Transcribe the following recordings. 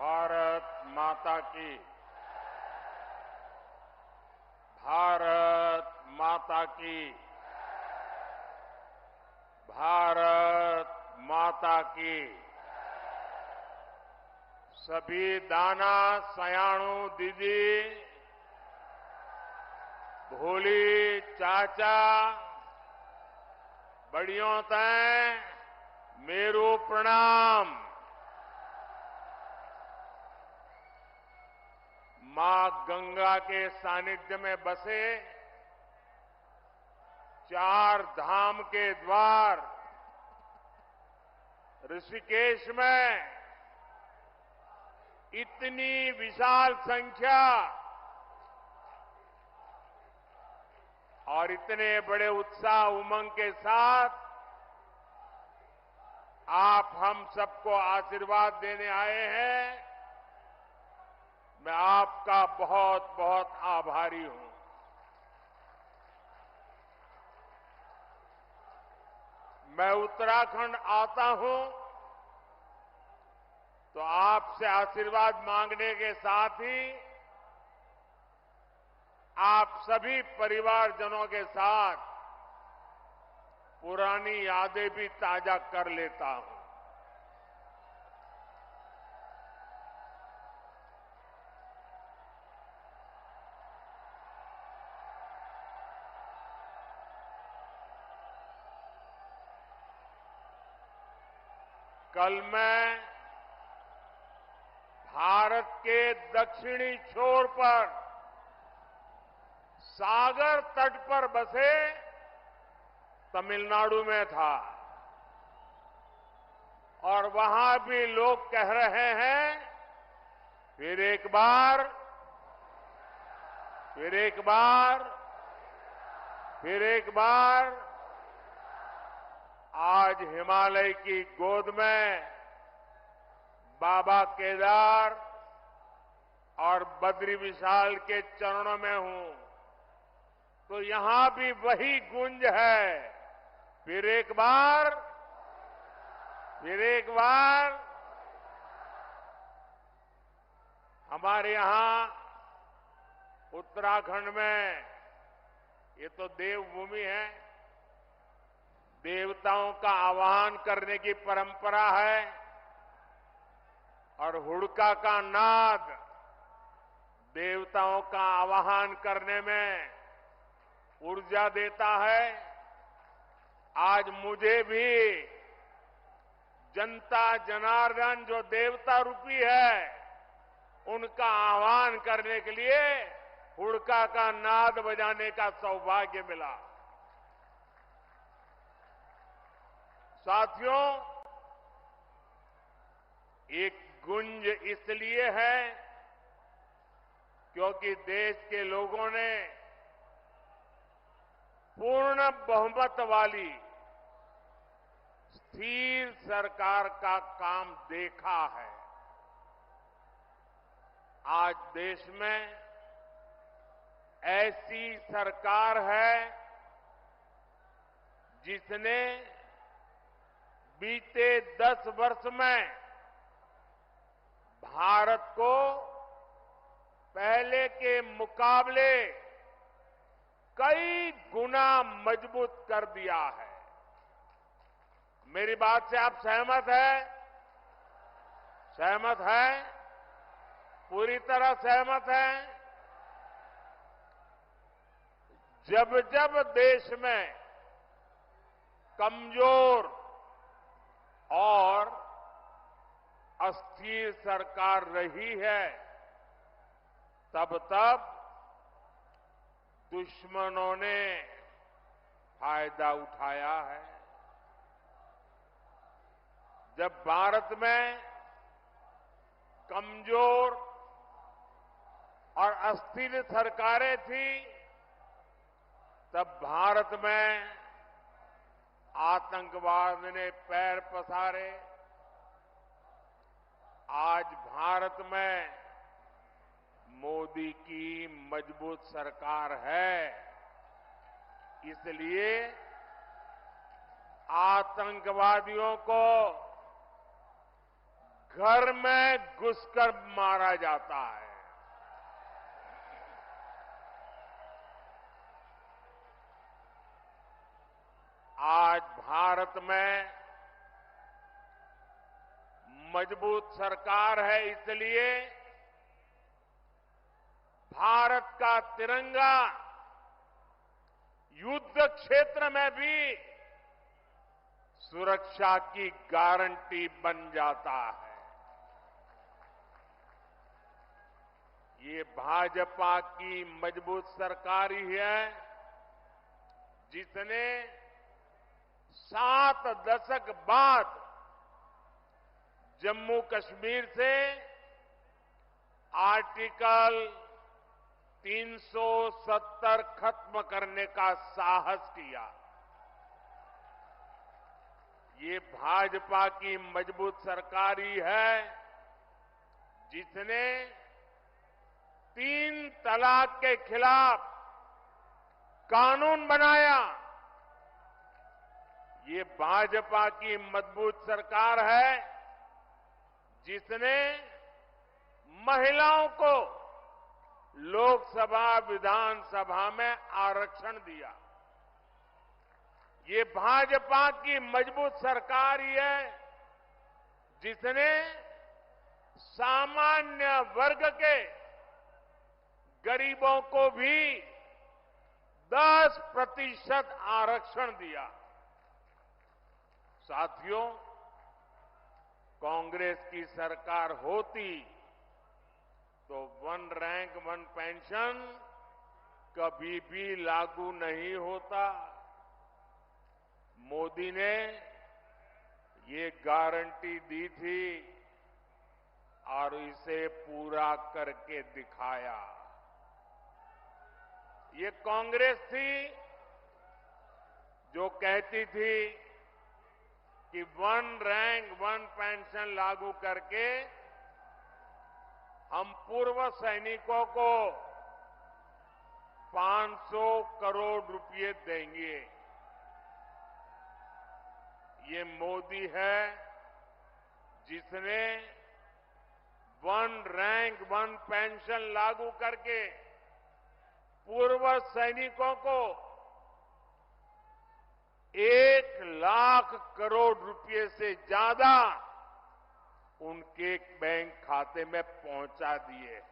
भारत माता की। भारत माता की। भारत माता की। सभी दाना सयाणु दीदी, भोली चाचा, बड़ियों तय मेरू प्रणाम। मां गंगा के सानिध्य में बसे 4 धाम के द्वार ऋषिकेश में इतनी विशाल संख्या और इतने बड़े उत्साह उमंग के साथ आप हम सबको आशीर्वाद देने आए हैं। मैं आपका बहुत बहुत आभारी हूं। मैं उत्तराखंड आता हूं तो आपसे आशीर्वाद मांगने के साथ ही आप सभी परिवारजनों के साथ पुरानी यादें भी ताजा कर लेता हूं। कल मैं भारत के दक्षिणी छोर पर सागर तट पर बसे तमिलनाडु में था और वहां भी लोग कह रहे हैं फिर एक बार, फिर एक बार, फिर एक बार। आज हिमालय की गोद में बाबा केदार और बद्री विशाल के चरणों में हूं तो यहां भी वही गूंज है। फिर एक बार, फिर एक बार। हमारे यहां उत्तराखंड में ये तो देवभूमि है, देवताओं का आवाहन करने की परंपरा है और हुड़का का नाद देवताओं का आवाहन करने में ऊर्जा देता है। आज मुझे भी जनता जनार्दन जो देवता रूपी है उनका आह्वान करने के लिए हुड़का का नाद बजाने का सौभाग्य मिला। साथियों, एक गुंज इसलिए है क्योंकि देश के लोगों ने पूर्ण बहुमत वाली स्थिर सरकार का काम देखा है। आज देश में ऐसी सरकार है जिसने बीते 10 वर्ष में भारत को पहले के मुकाबले कई गुना मजबूत कर दिया है। मेरी बात से आप सहमत हैं? सहमत हैं? पूरी तरह सहमत हैं? जब जब देश में कमजोर और अस्थिर सरकार रही है तब तब दुश्मनों ने फायदा उठाया है। जब भारत में कमजोर और अस्थिर सरकारें थी तब भारत में आतंकवाद ने पैर पसारे। आज भारत में मोदी की मजबूत सरकार है, इसलिए आतंकवादियों को घर में घुसकर मारा जाता है। आज भारत में मजबूत सरकार है, इसलिए भारत का तिरंगा युद्ध क्षेत्र में भी सुरक्षा की गारंटी बन जाता है। ये भाजपा की मजबूत सरकार ही है जिसने 7 दशक बाद जम्मू कश्मीर से आर्टिकल 370 खत्म करने का साहस किया। ये भाजपा की मजबूत सरकार ही है जिसने 3 तलाक के खिलाफ कानून बनाया। ये भाजपा की मजबूत सरकार है जिसने महिलाओं को लोकसभा विधानसभा में आरक्षण दिया। ये भाजपा की मजबूत सरकार ही है जिसने सामान्य वर्ग के गरीबों को भी 10% आरक्षण दिया। साथियों, कांग्रेस की सरकार होती तो 1 रैंक 1 पेंशन कभी भी लागू नहीं होता। मोदी ने ये गारंटी दी थी और इसे पूरा करके दिखाया। ये कांग्रेस थी जो कहती थी कि 1 रैंक 1 पेंशन लागू करके हम पूर्व सैनिकों को 500 करोड़ रुपए देंगे। ये मोदी है जिसने 1 रैंक 1 पेंशन लागू करके पूर्व सैनिकों को 1 लाख करोड़ रुपए से ज्यादा उनके बैंक खाते में पहुंचा दिए हैं।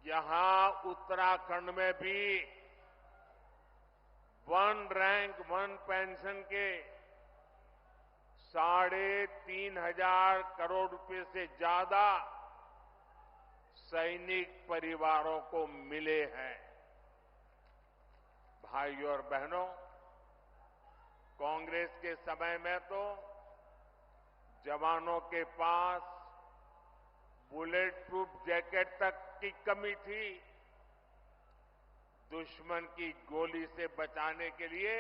यहां उत्तराखंड में भी 1 रैंक 1 पेंशन के 3,500 करोड़ रुपए से ज्यादा सैनिक परिवारों को मिले हैं। भाइयों और बहनों, कांग्रेस के समय में तो जवानों के पास बुलेट प्रूफ जैकेट तक की कमी थी। दुश्मन की गोली से बचाने के लिए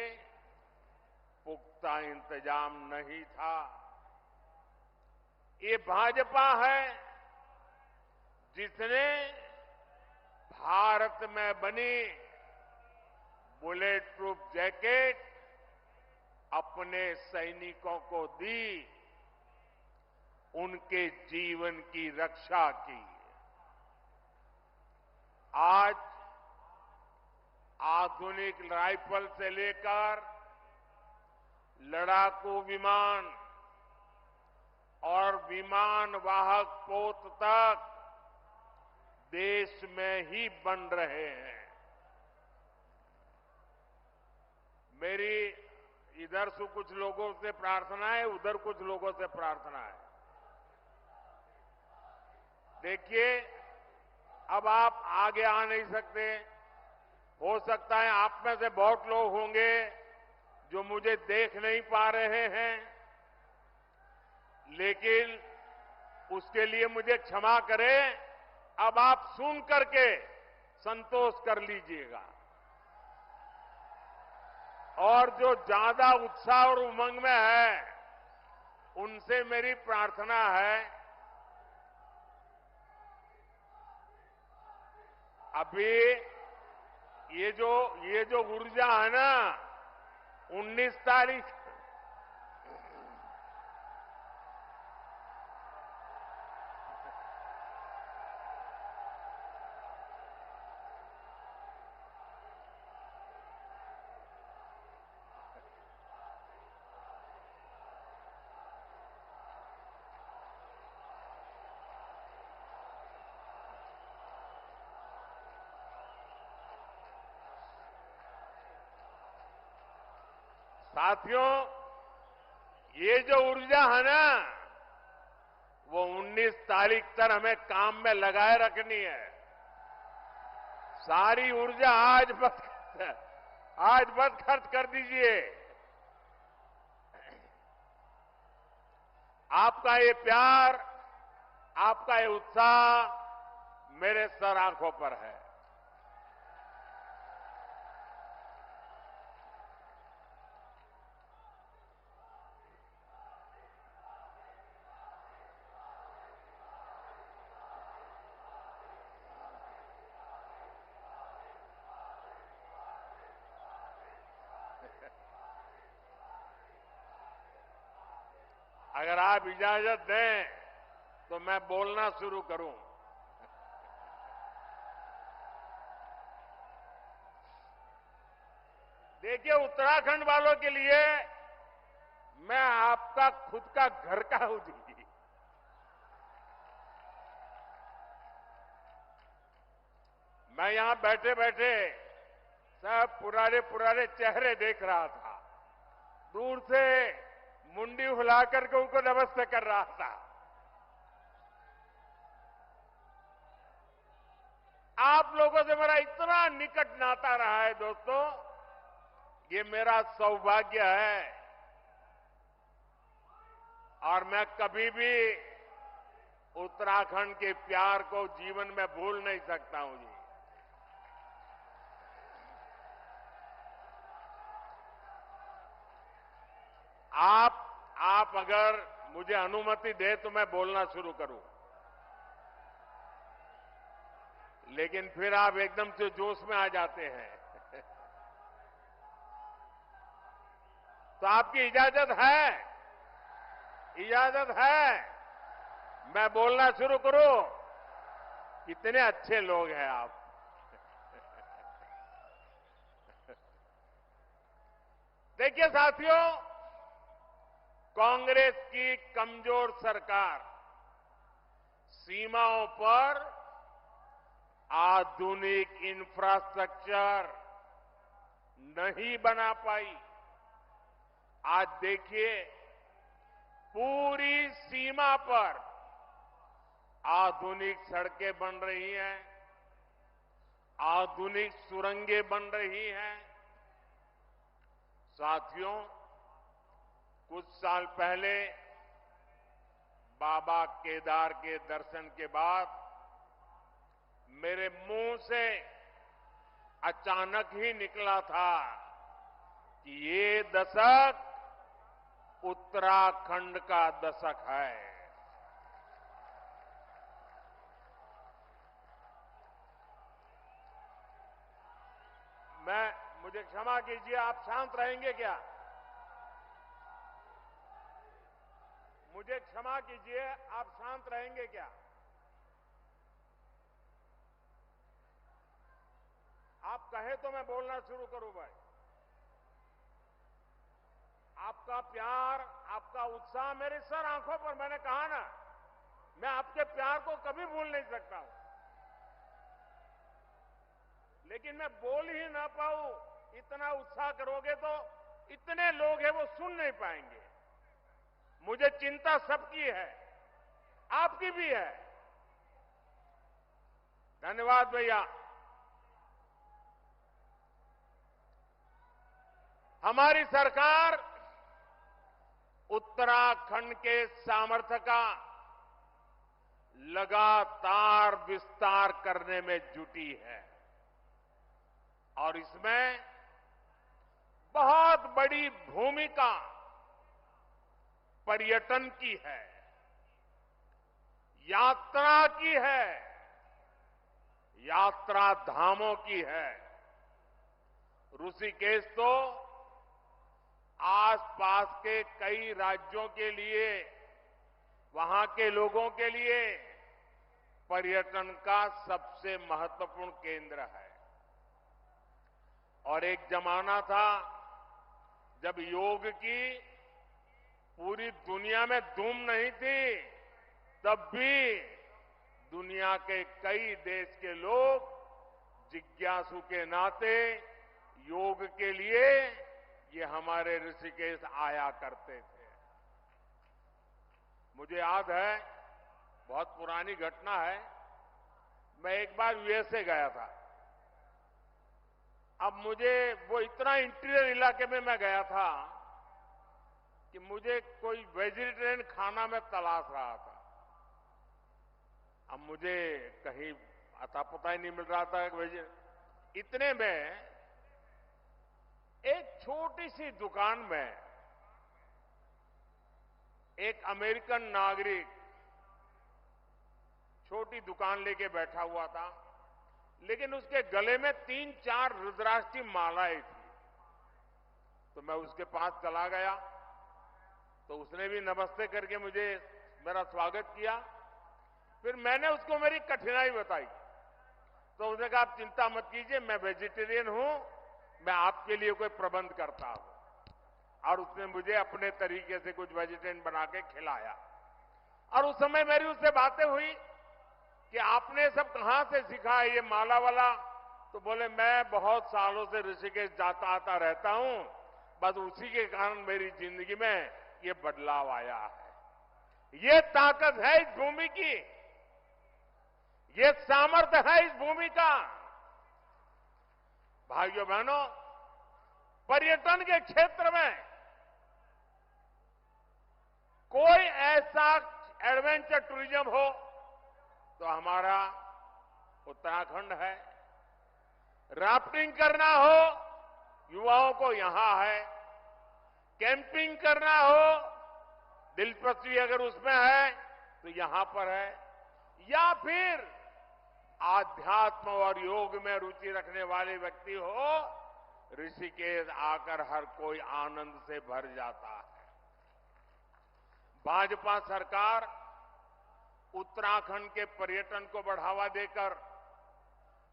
पुख्ता इंतजाम नहीं था। ये भाजपा है जिसने भारत में बनी बुलेट प्रूफ जैकेट अपने सैनिकों को दी, उनके जीवन की रक्षा की। आज आधुनिक राइफल से लेकर लड़ाकू विमान और विमान वाहक पोत तक देश में ही बन रहे हैं। मेरी इधर से कुछ लोगों से प्रार्थना है, उधर कुछ लोगों से प्रार्थना है। देखिए, अब आप आगे आ नहीं सकते। हो सकता है आप में से बहुत लोग होंगे जो मुझे देख नहीं पा रहे हैं, लेकिन उसके लिए मुझे क्षमा करें। अब आप सुन करके संतोष कर लीजिएगा। और जो ज्यादा उत्साह और उमंग में है, उनसे मेरी प्रार्थना है, अभी ये जो ऊर्जा है ना, 19 तारीख साथियों, ये जो ऊर्जा है ना, वो 19 तारीख तक हमें काम में लगाए रखनी है। सारी ऊर्जा आज बस खर्च कर दीजिए। आपका ये प्यार, आपका ये उत्साह मेरे सर आंखों पर है। अगर आप इजाजत दें तो मैं बोलना शुरू करूं। देखिए, उत्तराखंड वालों के लिए मैं आपका खुद का घर का हूं जी। मैं यहां बैठे बैठे सब पुराने पुराने चेहरे देख रहा था। दूर से मुंडी हिला करके उनको नमस्ते कर रहा था। आप लोगों से मेरा इतना निकट नाता रहा है दोस्तों, ये मेरा सौभाग्य है और मैं कभी भी उत्तराखंड के प्यार को जीवन में भूल नहीं सकता हूं जी। आप अगर मुझे अनुमति दे तो मैं बोलना शुरू करूं, लेकिन फिर आप एकदम से जोश में आ जाते हैं। तो आपकी इजाजत है? इजाजत है मैं बोलना शुरू करूं? कितने अच्छे लोग हैं आप। देखिए साथियों, कांग्रेस की कमजोर सरकार सीमाओं पर आधुनिक इंफ्रास्ट्रक्चर नहीं बना पाई। आज देखिए, पूरी सीमा पर आधुनिक सड़कें बन रही हैं, आधुनिक सुरंगें बन रही हैं। साथियों, कुछ साल पहले बाबा केदार के दर्शन के बाद मेरे मुंह से अचानक ही निकला था कि ये दशक उत्तराखंड का दशक है। मुझे क्षमा कीजिए, आप शांत रहेंगे क्या? मुझे क्षमा कीजिए, आप शांत रहेंगे क्या? आप कहे तो मैं बोलना शुरू करूं भाई। आपका प्यार, आपका उत्साह मेरे सर आंखों पर, मैंने कहा ना, मैं आपके प्यार को कभी भूल नहीं सकता हूं। लेकिन मैं बोल ही ना पाऊं, इतना उत्साह करोगे तो इतने लोग हैं वो सुन नहीं पाएंगे। मुझे चिंता सबकी है, आपकी भी है। धन्यवाद भैया। हमारी सरकार उत्तराखंड के सामर्थ्य का लगातार विस्तार करने में जुटी है और इसमें बहुत बड़ी भूमिका पर्यटन की है, यात्रा की है, यात्रा धामों की है। ऋषिकेश तो आसपास के कई राज्यों के लिए, वहां के लोगों के लिए पर्यटन का सबसे महत्वपूर्ण केंद्र है। और एक जमाना था जब योग की पूरी दुनिया में धूम नहीं थी, तब भी दुनिया के कई देश के लोग जिज्ञासु के नाते योग के लिए ये हमारे ऋषिकेश आया करते थे। मुझे याद है, बहुत पुरानी घटना है, मैं एक बार यूएसए गया था। अब मुझे वो इतना इंटीरियर इलाके में मैं गया था कि मुझे कोई वेजिटेरियन खाना में तलाश रहा था। अब मुझे कहीं अता पता ही नहीं मिल रहा था। इतने में एक छोटी सी दुकान में एक अमेरिकन नागरिक छोटी दुकान लेके बैठा हुआ था, लेकिन उसके गले में 3-4 रुद्राक्ष की मालाएं थी। तो मैं उसके पास चला गया, तो उसने भी नमस्ते करके मुझे मेरा स्वागत किया। फिर मैंने उसको मेरी कठिनाई बताई, तो उसने कहा आप चिंता मत कीजिए, मैं वेजिटेरियन हूं, मैं आपके लिए कोई प्रबंध करता हूं। और उसने मुझे अपने तरीके से कुछ वेजिटेरियन बना के खिलाया। और उस समय मेरी उससे बातें हुई कि आपने सब कहां से सीखा है ये माला वाला? तो बोले मैं बहुत सालों से ऋषिकेश जाता आता रहता हूं, बस उसी के कारण मेरी जिंदगी में ये बदलाव आया है। ये ताकत है इस भूमि की, ये सामर्थ्य है इस भूमि का। भाइयों बहनों, पर्यटन के क्षेत्र में कोई ऐसा एडवेंचर टूरिज्म हो तो हमारा उत्तराखंड है। राफ्टिंग करना हो, युवाओं को यहां है। कैंपिंग करना हो, दिलचस्पी अगर उसमें है तो यहां पर है। या फिर आध्यात्म और योग में रुचि रखने वाले व्यक्ति हो, ऋषिकेश आकर हर कोई आनंद से भर जाता है। भाजपा सरकार उत्तराखंड के पर्यटन को बढ़ावा देकर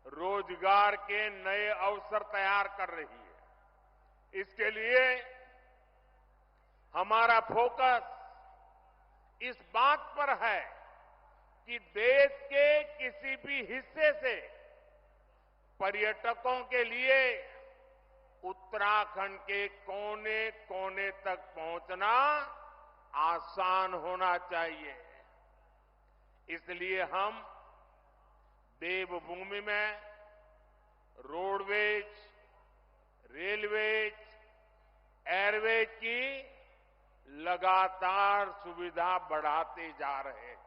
रोजगार के नए अवसर तैयार कर रही है। इसके लिए हमारा फोकस इस बात पर है कि देश के किसी भी हिस्से से पर्यटकों के लिए उत्तराखंड के कोने कोने तक पहुंचना आसान होना चाहिए। इसलिए हम देवभूमि में रोडवेज, रेलवेज, एयरवेज की लगातार सुविधा बढ़ाते जा रहे हैं।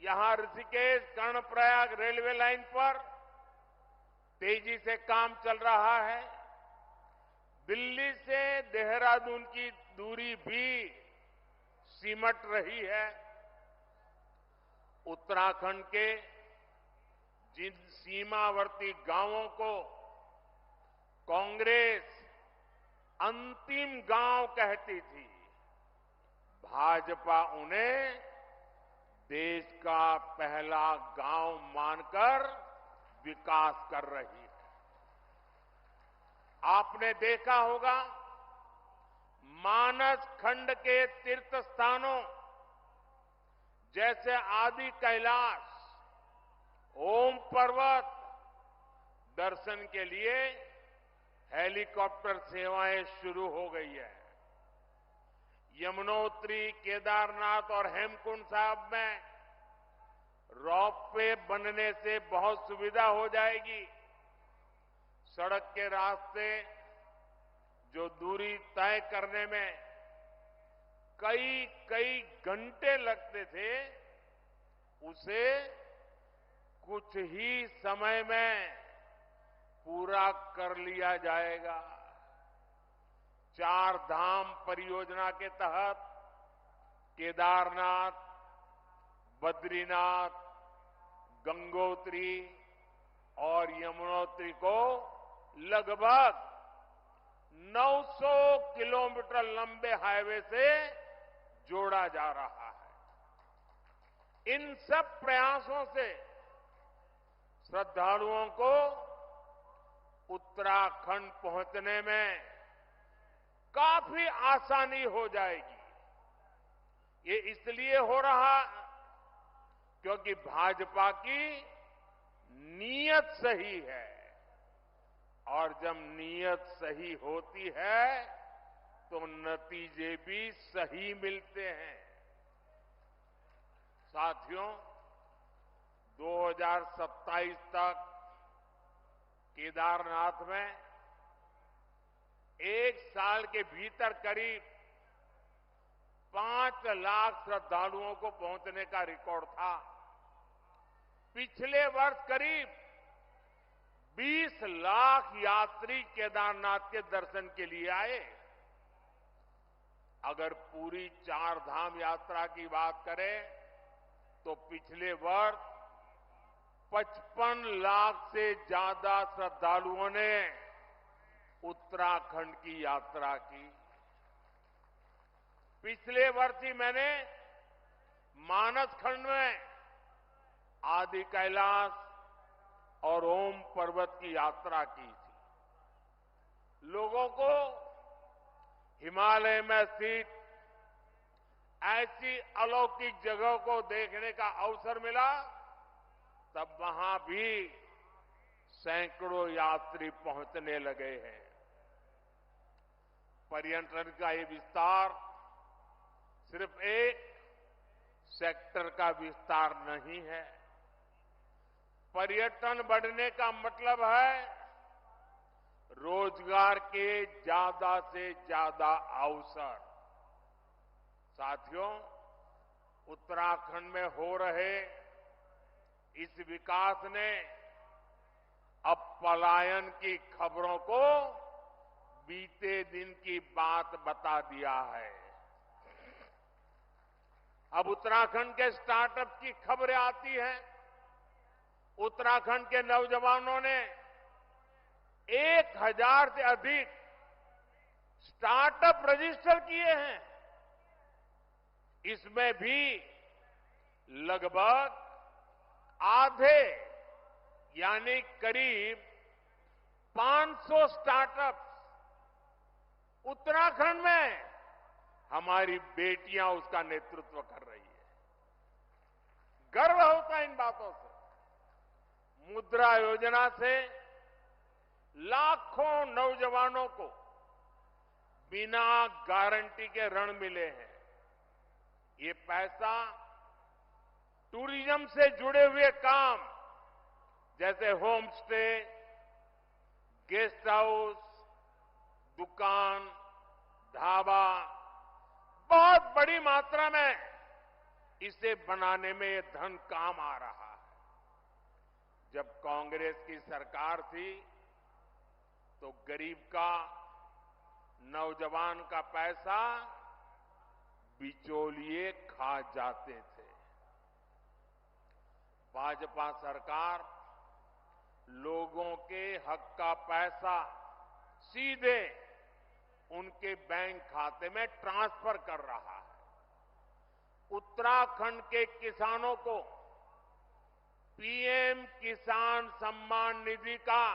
यहां ऋषिकेश कर्णप्रयाग रेलवे लाइन पर तेजी से काम चल रहा है। दिल्ली से देहरादून की दूरी भी सिमट रही है। उत्तराखंड के जिन सीमावर्ती गांवों को कांग्रेस अंतिम गांव कहती थी, भाजपा उन्हें देश का पहला गांव मानकर विकास कर रही है। आपने देखा होगा, मानस खंड के तीर्थ स्थानों जैसे आदि कैलाश, ओम पर्वत दर्शन के लिए हेलीकॉप्टर सेवाएं शुरू हो गई है। यमुनोत्री, केदारनाथ और हेमकुंड साहब में रोपवे बनने से बहुत सुविधा हो जाएगी। सड़क के रास्ते जो दूरी तय करने में कई घंटे लगते थे, उसे कुछ ही समय में पूरा कर लिया जाएगा। 4 धाम परियोजना के तहत केदारनाथ, बद्रीनाथ, गंगोत्री और यमुनोत्री को लगभग 900 किलोमीटर लंबे हाईवे से जोड़ा जा रहा है। इन सब प्रयासों से श्रद्धालुओं को उत्तराखंड पहुंचने में काफी आसानी हो जाएगी। ये इसलिए हो रहा क्योंकि भाजपा की नीयत सही है, और जब नीयत सही होती है तो नतीजे भी सही मिलते हैं। साथियों, 2027 तक केदारनाथ में एक साल के भीतर करीब 5 लाख श्रद्धालुओं को पहुंचने का रिकॉर्ड था। पिछले वर्ष करीब 20 लाख यात्री केदारनाथ के दर्शन के लिए आए। अगर पूरी 4 धाम यात्रा की बात करें तो पिछले वर्ष 55 लाख से ज्यादा श्रद्धालुओं ने उत्तराखंड की यात्रा की। पिछले वर्ष ही मैंने मानस खंड में आदि कैलाश और ओम पर्वत की यात्रा की थी। लोगों को हिमालय में स्थित ऐसी अलौकिक जगहों को देखने का अवसर मिला, तब वहां भी सैकड़ों यात्री पहुंचने लगे हैं। पर्यटन का ये विस्तार सिर्फ एक सेक्टर का विस्तार नहीं है। पर्यटन बढ़ने का मतलब है रोजगार के ज्यादा से ज्यादा अवसर। साथियों, उत्तराखंड में हो रहे इस विकास ने अब पलायन की खबरों को बीते दिन की बात बता दिया है। अब उत्तराखंड के स्टार्टअप की खबरें आती हैं। उत्तराखंड के नौजवानों ने 1000 से अधिक स्टार्टअप रजिस्टर किए हैं। इसमें भी लगभग आधे यानी करीब 500 स्टार्टअप उत्तराखंड में हमारी बेटियां उसका नेतृत्व कर रही है। गर्व होता है इन बातों से। मुद्रा योजना से लाखों नौजवानों को बिना गारंटी के ऋण मिले हैं। ये पैसा टूरिज्म से जुड़े हुए काम जैसे होम स्टे, गेस्ट हाउस, दुकान, ढाबा, बहुत बड़ी मात्रा में इसे बनाने में ये धन काम आ रहा है। जब कांग्रेस की सरकार थी तो गरीब का, नौजवान का पैसा बिचौलिए खा जाते थे। भाजपा सरकार लोगों के हक का पैसा सीधे उनके बैंक खाते में ट्रांसफर कर रहा है। उत्तराखंड के किसानों को पीएम किसान सम्मान निधि का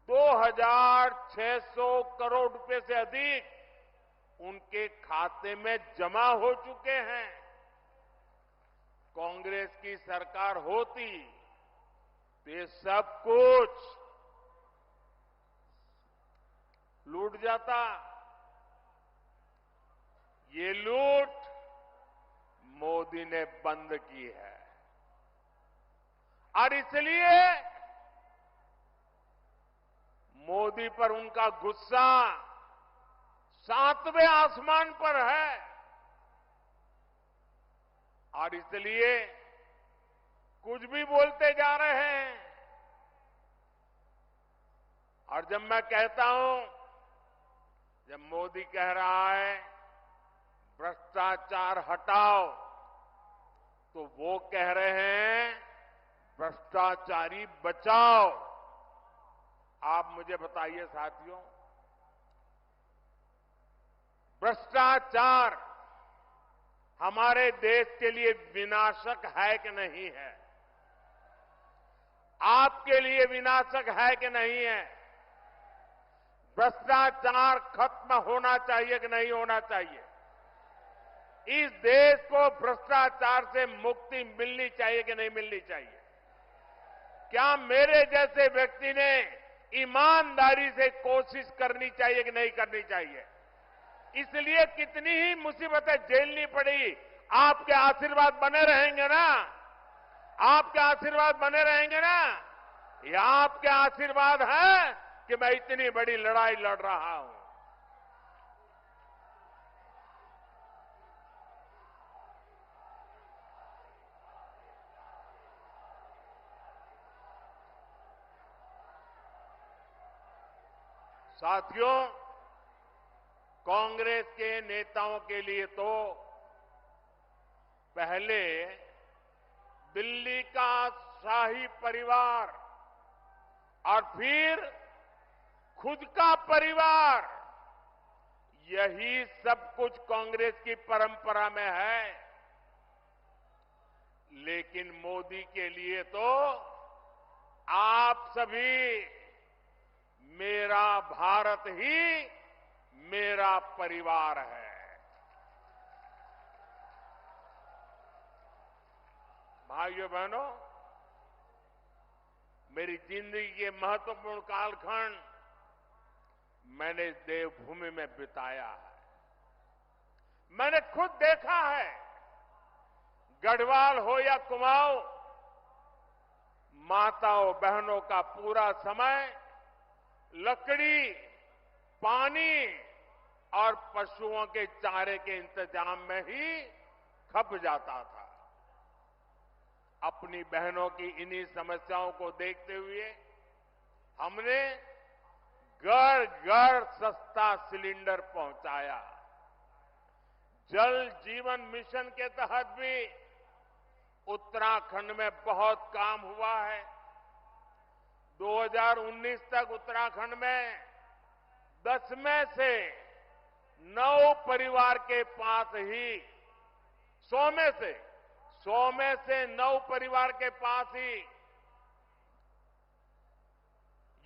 2600 करोड़ रुपए से अधिक उनके खाते में जमा हो चुके हैं। कांग्रेस की सरकार होती तो ये सब कुछ लूट जाता। ये लूट मोदी ने बंद की है, और इसलिए मोदी पर उनका गुस्सा 7वें आसमान पर है। और इसलिए कुछ भी बोलते जा रहे हैं। और जब मैं कहता हूं, जब मोदी कह रहा है भ्रष्टाचार हटाओ, तो वो कह रहे हैं भ्रष्टाचारी बचाओ। आप मुझे बताइए साथियों, भ्रष्टाचार हमारे देश के लिए विनाशक है कि नहीं है? आपके लिए विनाशक है कि नहीं है? भ्रष्टाचार खत्म होना चाहिए कि नहीं होना चाहिए? इस देश को भ्रष्टाचार से मुक्ति मिलनी चाहिए कि नहीं मिलनी चाहिए? क्या मेरे जैसे व्यक्ति ने ईमानदारी से कोशिश करनी चाहिए कि नहीं करनी चाहिए? इसलिए कितनी ही मुसीबतें झेलनी पड़ी, आपके आशीर्वाद बने रहेंगे ना? आपके आशीर्वाद बने रहेंगे ना? ये आपके आशीर्वाद है कि मैं इतनी बड़ी लड़ाई लड़ रहा हूं। साथियों, कांग्रेस के नेताओं के लिए तो पहले दिल्ली का शाही परिवार और फिर खुद का परिवार, यही सब कुछ कांग्रेस की परंपरा में है। लेकिन मोदी के लिए तो आप सभी, मेरा भारत ही मेरा परिवार है। भाइयों बहनों, मेरी जिंदगी के महत्वपूर्ण कालखंड मैंने इस देवभूमि में बिताया है। मैंने खुद देखा है, गढ़वाल हो या कुमाऊं, माताओं बहनों का पूरा समय लकड़ी, पानी और पशुओं के चारे के इंतजाम में ही खप जाता था। अपनी बहनों की इन्हीं समस्याओं को देखते हुए हमने घर घर सस्ता सिलेंडर पहुंचाया। जल जीवन मिशन के तहत भी उत्तराखंड में बहुत काम हुआ है। 2019 तक उत्तराखंड में 10 में से 9 परिवार के पास ही 100 में से 9 परिवार के पास ही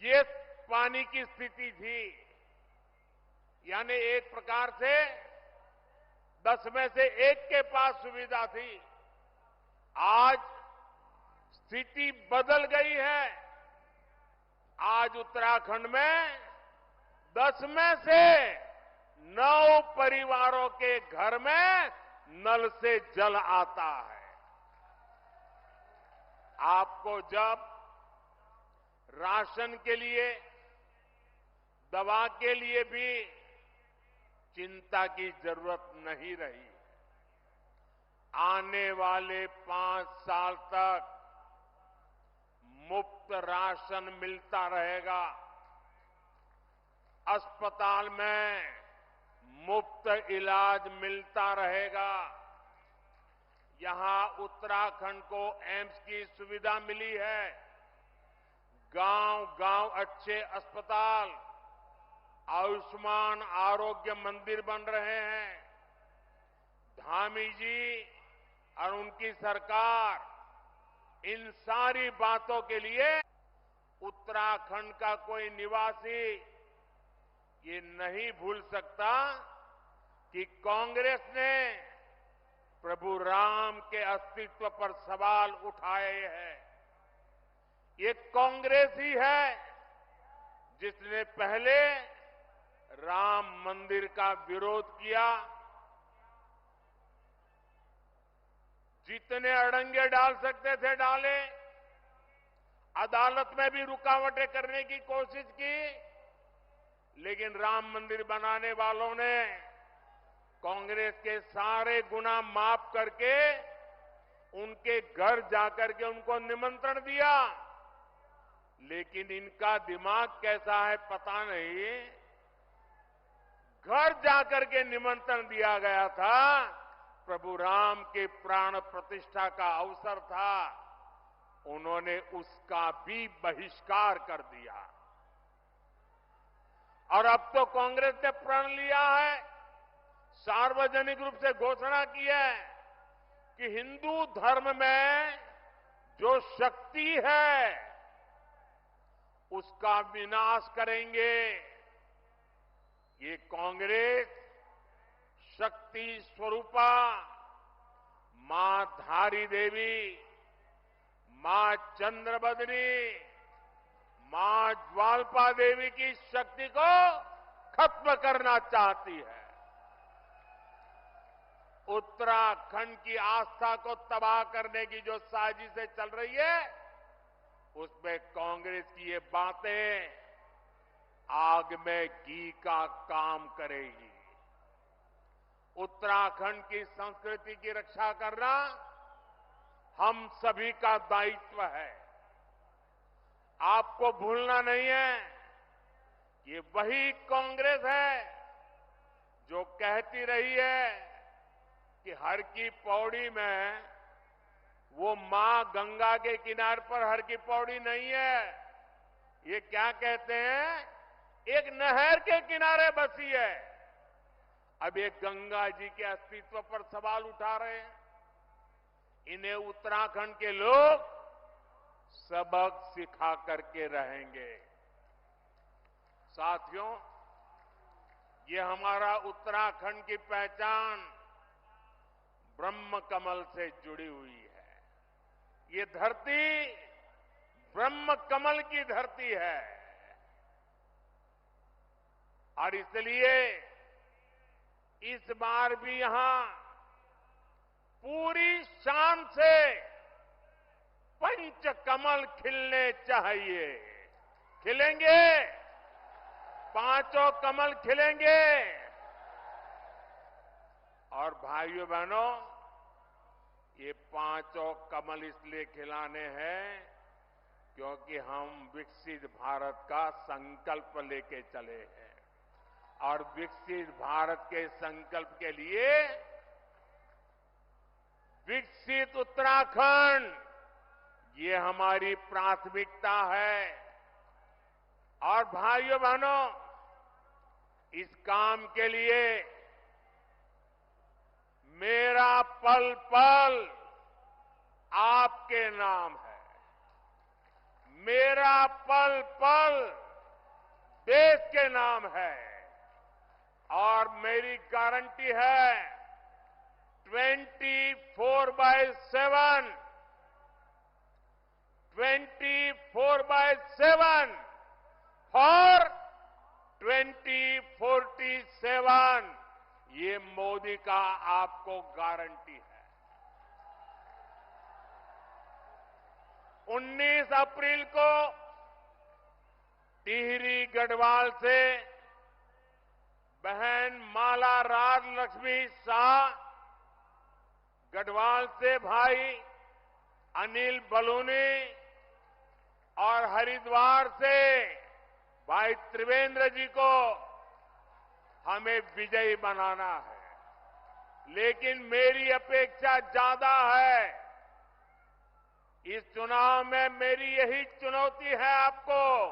ये पानी की स्थिति थी। यानी एक प्रकार से 10 में से 1 के पास सुविधा थी। आज स्थिति बदल गई है। आज उत्तराखंड में 10 में से 9 परिवारों के घर में नल से जल आता है। आपको जब राशन के लिए, दवा के लिए भी चिंता की जरूरत नहीं रही। आने वाले 5 साल तक मुफ्त राशन मिलता रहेगा। अस्पताल में मुफ्त इलाज मिलता रहेगा। यहां उत्तराखंड को एम्स की सुविधा मिली है। गांव-गांव अच्छे अस्पताल, आयुष्मान आरोग्य मंदिर बन रहे हैं। धामी जी और उनकी सरकार इन सारी बातों के लिए उत्तराखंड का कोई निवासी ये नहीं भूल सकता कि कांग्रेस ने प्रभु राम के अस्तित्व पर सवाल उठाए हैं। ये कांग्रेस ही है जिसने पहले राम मंदिर का विरोध किया। जितने अड़ंगे डाल सकते थे डाले। अदालत में भी रुकावटें करने की कोशिश की, लेकिन राम मंदिर बनाने वालों ने कांग्रेस के सारे गुना माफ करके उनके घर जाकर के उनको निमंत्रण दिया। लेकिन इनका दिमाग कैसा है पता नहीं। घर जाकर के निमंत्रण दिया गया था, प्रभु राम के प्राण प्रतिष्ठा का अवसर था, उन्होंने उसका भी बहिष्कार कर दिया। और अब तो कांग्रेस ने प्रण लिया है सार्वजनिक रूप से घोषणा की है कि हिंदू धर्म में जो शक्ति है उसका विनाश करेंगे। ये कांग्रेस शक्ति स्वरूपा मां धारी देवी, मां चंद्रबदनी, मां ज्वालपा देवी की शक्ति को खत्म करना चाहती है। उत्तराखंड की आस्था को तबाह करने की जो साजिशें चल रही है उसमें कांग्रेस की ये बातें आग में घी का काम करेगी। उत्तराखंड की संस्कृति की रक्षा करना हम सभी का दायित्व है। आपको भूलना नहीं है, ये वही कांग्रेस है जो कहती रही है कि हर की पौड़ी में वो मां गंगा के किनारे पर हर की पौड़ी नहीं है। ये क्या कहते हैं, एक नहर के किनारे बसी है। अब ये गंगा जी के अस्तित्व पर सवाल उठा रहे हैं। इन्हें उत्तराखंड के लोग सबक सिखा करके रहेंगे। साथियों, ये हमारा उत्तराखंड की पहचान ब्रह्म कमल से जुड़ी हुई है। ये धरती ब्रह्म कमल की धरती है और इसलिए इस बार भी यहां पूरी शान से पंच कमल खिलने चाहिए। खिलेंगे, पांचों कमल खिलेंगे। और भाइयों बहनों, ये पांचों कमल इसलिए खिलाने हैं क्योंकि हम विकसित भारत का संकल्प लेके चले हैं और विकसित भारत के संकल्प के लिए विकसित उत्तराखंड ये हमारी प्राथमिकता है। और भाइयों बहनों, इस काम के लिए मेरा पल पल आपके नाम है। मेरा पल पल देश के नाम है और मेरी गारंटी है 24/7 और 2047 ये मोदी का आपको गारंटी है। 19 अप्रैल को टिहरी गढ़वाल से बहन माला राज लक्ष्मी शाह, गढ़वाल से भाई अनिल बलूनी और हरिद्वार से भाई त्रिवेंद्र जी को हमें विजयी बनाना है। लेकिन मेरी अपेक्षा ज्यादा है। इस चुनाव में मेरी यही चुनौती है आपको,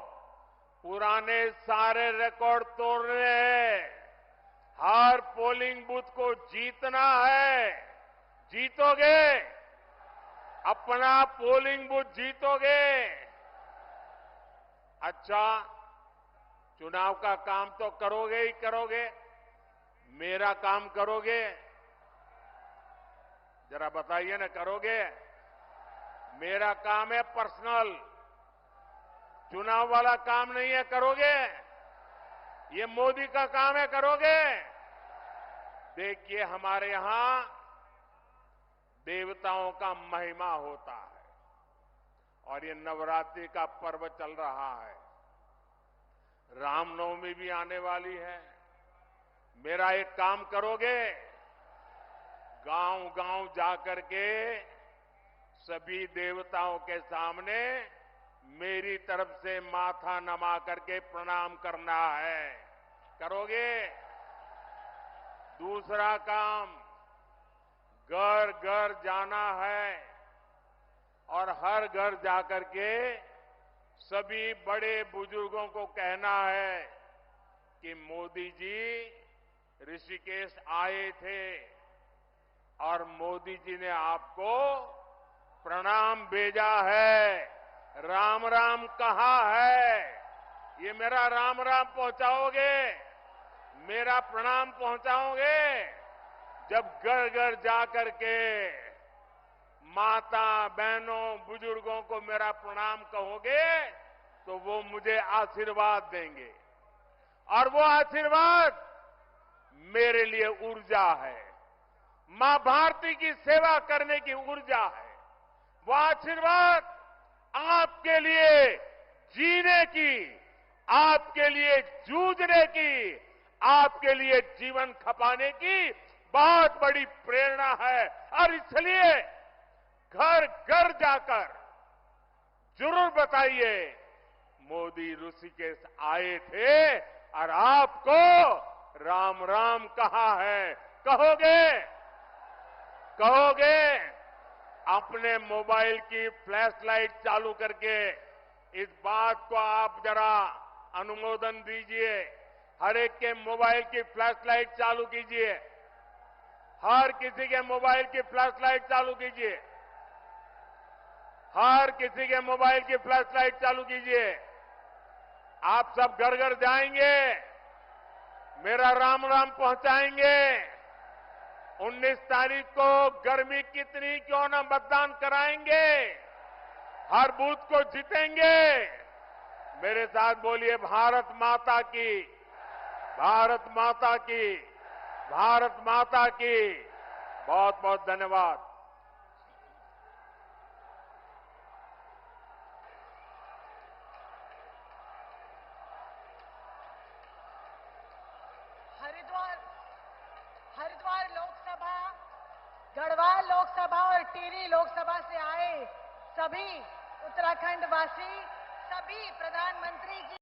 पुराने सारे रिकॉर्ड तोड़ने हैं। हर पोलिंग बूथ को जीतना है। जीतोगे? अपना पोलिंग बूथ जीतोगे? अच्छा, चुनाव का काम तो करोगे ही करोगे, मेरा काम करोगे? जरा बताइए ना, करोगे? मेरा काम है पर्सनल, चुनाव वाला काम नहीं है। करोगे? ये मोदी का काम है। करोगे? देखिए, हमारे यहां देवताओं का महिमा होता है और ये नवरात्रि का पर्व चल रहा है। रामनवमी भी आने वाली है। मेरा एक काम करोगे? गांव गांव जाकर के सभी देवताओं के सामने मेरी तरफ से माथा नमा करके प्रणाम करना है। करोगे? दूसरा काम, घर घर जाना है और हर घर जाकर के सभी बड़े बुजुर्गों को कहना है कि मोदी जी ऋषिकेश आए थे और मोदी जी ने आपको प्रणाम भेजा है, राम राम कहा है। ये मेरा राम राम पहुंचाओगे, मेरा प्रणाम पहुंचाओगे? जब घर घर जाकर के माता बहनों बुजुर्गों को मेरा प्रणाम कहोगे तो वो मुझे आशीर्वाद देंगे, और वो आशीर्वाद मेरे लिए ऊर्जा है, मां भारती की सेवा करने की ऊर्जा है। वो आशीर्वाद आपके लिए जीने की, आपके लिए जूझने की, आपके लिए जीवन खपाने की बहुत बड़ी प्रेरणा है। और इसलिए घर घर जाकर जरूर बताइए, मोदी ऋषिकेश आए थे और आपको राम राम कहा है। कहोगे? कहोगे? अपने मोबाइल की फ्लैश लाइट चालू करके इस बात को आप जरा अनुमोदन दीजिए। हर एक के मोबाइल की फ्लैश लाइट चालू कीजिए, हर किसी के मोबाइल की फ्लैश लाइट चालू कीजिए, हर किसी के मोबाइल की फ्लैश लाइट चालू कीजिए। आप सब घर घर जाएंगे, मेरा राम राम पहुंचाएंगे। 19 तारीख को गर्मी कितनी क्यों न मतदान कराएंगे, हर बूथ को जीतेंगे। मेरे साथ बोलिए, भारत माता की, भारत माता की, भारत माता की। बहुत बहुत धन्यवाद। हरिद्वार लोकसभा, गढ़वाल लोकसभा और टिहरी लोकसभा से आए सभी उत्तराखंड वासी, सभी प्रधानमंत्री जी